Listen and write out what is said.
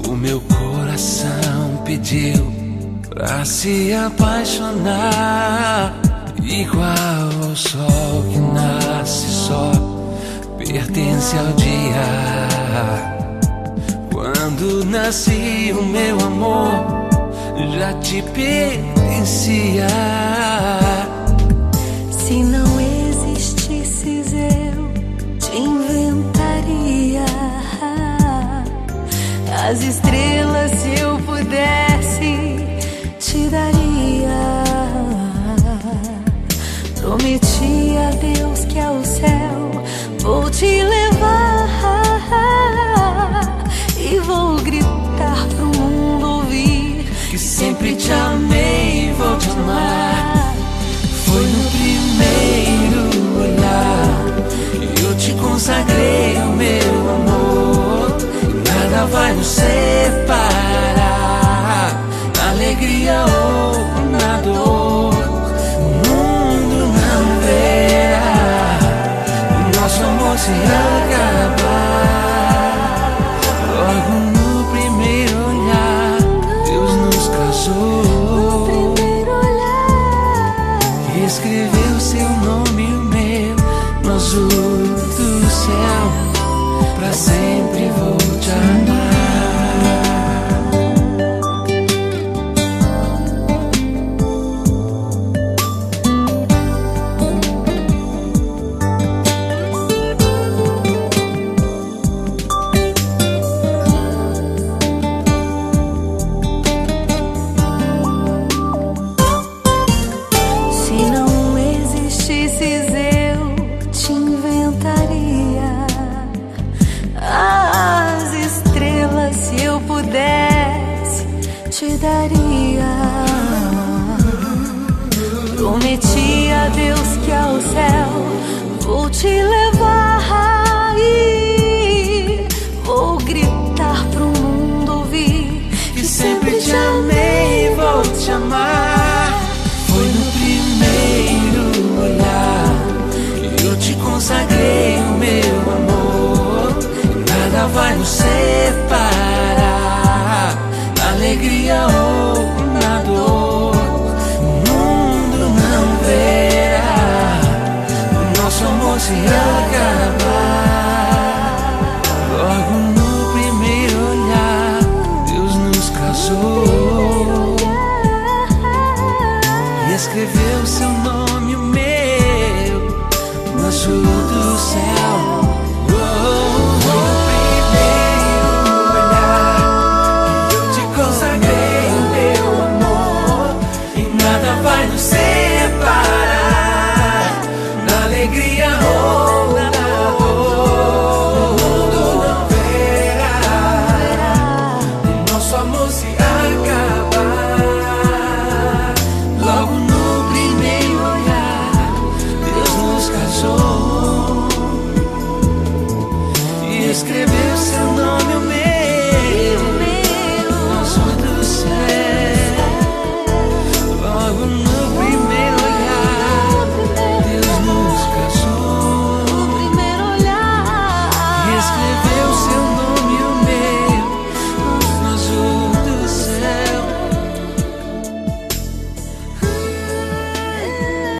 O meu coração pediu pra se apaixonar, igual ao sol que nasce só, pertence ao dia. Quando nasci, o meu amor já te pertencia. Se não existisses, eu te inventaria. As estrelas, se eu pudesse, te daria. Prometi a Deus que ao céu vou te levar e vou gritar pro mundo ouvir Que sempre te amei e vou te amar. Foi no primeiro olhar que eu te consagrei o meu amor. Nada vai nos separar, na alegria ou na dor. O mundo não verá o nosso amor se acabar. Logo no primeiro olhar, Deus nos casou. Escreveu seu nome e o meu no azul do céu. Pra sempre vou te amar. As estrelas, se eu pudesse, te daria. Prometi a Deus que ao céu vou te levar